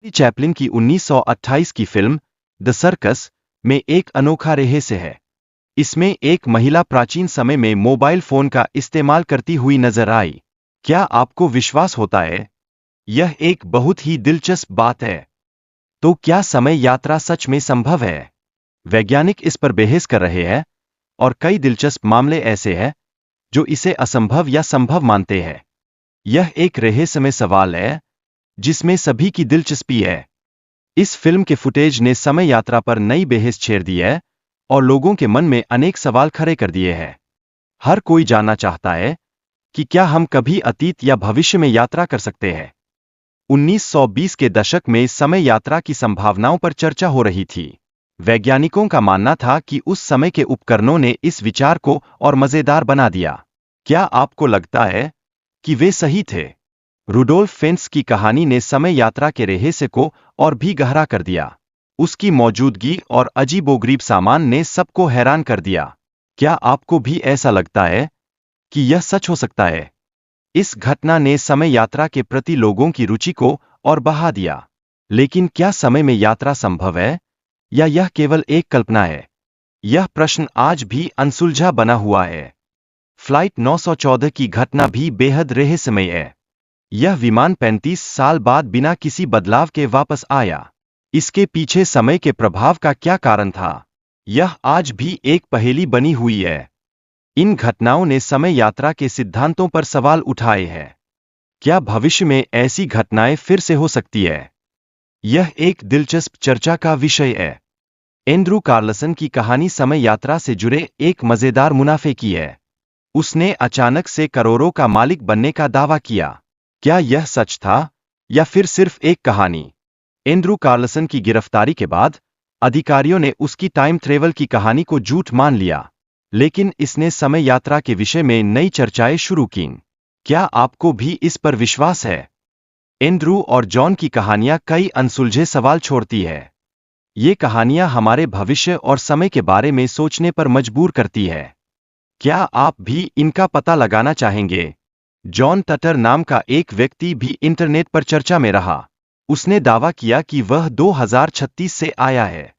Chaplin की 1928 की film the circus में एक अनोखा रहस्य है। इसमें एक महिला प्राचीन समय में मोबाइल फोन का इस्तेमाल करती हुई नजर आई। क्या आपको विश्वास होता है? यह एक बहुत ही दिलचस्प बात है। तो क्या समय यात्रा सच में संभव है? वैज्ञानिक इस पर बहस कर रहे हैं और कई दिलचस्प मामले ऐसे हैं जो इसे असंभव या संभव मानते हैं। यह एक रहस्यमय सवाल है जिसमें सभी की दिलचस्पी है। इस फिल्म के फुटेज ने समय यात्रा पर नई बहस छेड़ दी है और लोगों के मन में अनेक सवाल खड़े कर दिए हैं। हर कोई जानना चाहता है कि क्या हम कभी अतीत या भविष्य में यात्रा कर सकते हैं। 1920 के दशक में समय यात्रा की संभावनाओं पर चर्चा हो रही थी। वैज्ञानिकों का मानना था कि उस समय के उपकरणों ने इस विचार को और मजेदार बना दिया। क्या आपको लगता है कि वे सही थे? रुडोल्फ फेन्स की कहानी ने समय यात्रा के रहस्य को और भी गहरा कर दिया। उसकी मौजूदगी और अजीबोगरीब सामान ने सबको हैरान कर दिया। क्या आपको भी ऐसा लगता है कि यह सच हो सकता है? इस घटना ने समय यात्रा के प्रति लोगों की रुचि को और बढ़ा दिया। लेकिन क्या समय में यात्रा संभव है या यह केवल एक कल्पना है? यह प्रश्न आज भी अनसुलझा बना हुआ है। फ्लाइट 914 की घटना भी बेहद रहस्यमय है। यह विमान 35 साल बाद बिना किसी बदलाव के वापस आया। इसके पीछे समय के प्रभाव का क्या कारण था? यह आज भी एक पहेली बनी हुई है। इन घटनाओं ने समय यात्रा के सिद्धांतों पर सवाल उठाए हैं। क्या भविष्य में ऐसी घटनाएं फिर से हो सकती है? यह एक दिलचस्प चर्चा का विषय है। एंड्रू कार्लसन की कहानी समय यात्रा से जुड़े एक मजेदार मुनाफे की है। उसने अचानक से करोड़ों का मालिक बनने का दावा किया। क्या यह सच था या फिर सिर्फ एक कहानी? एंड्रू कार्लसन की गिरफ्तारी के बाद अधिकारियों ने उसकी टाइम ट्रेवल की कहानी को झूठ मान लिया, लेकिन इसने समय यात्रा के विषय में नई चर्चाएं शुरू कीं। क्या आपको भी इस पर विश्वास है? एंड्रू और जॉन की कहानियां कई अनसुलझे सवाल छोड़ती है। ये कहानियां हमारे भविष्य और समय के बारे में सोचने पर मजबूर करती है। क्या आप भी इनका पता लगाना चाहेंगे? जॉन टटर नाम का एक व्यक्ति भी इंटरनेट पर चर्चा में रहा। उसने दावा किया कि वह 2036 से आया है।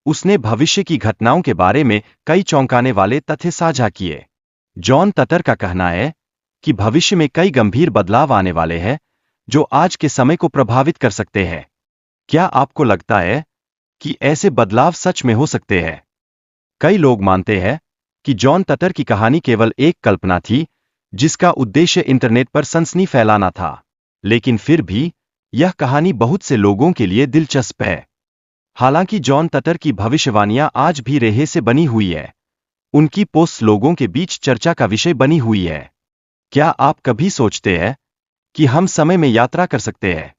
उसने भविष्य की घटनाओं के बारे में कई चौंकाने वाले तथ्य साझा किए। जॉन टटर का कहना है कि भविष्य में कई गंभीर बदलाव आने वाले हैं जो आज के समय को प्रभावित कर सकते हैं। क्या आपको लगता है कि ऐसे बदलाव सच में हो सकते हैं? कई लोग मानते हैं कि जॉन टटर की कहानी केवल एक कल्पना थी जिसका उद्देश्य इंटरनेट पर सनसनी फैलाना था, लेकिन फिर भी यह कहानी बहुत से लोगों के लिए दिलचस्प है। हालांकि जॉन टटर की भविष्यवाणियां आज भी रहस्य बनी हुई है, उनकी पोस्ट लोगों के बीच चर्चा का विषय बनी हुई है। क्या आप कभी सोचते हैं कि हम समय में यात्रा कर सकते हैं?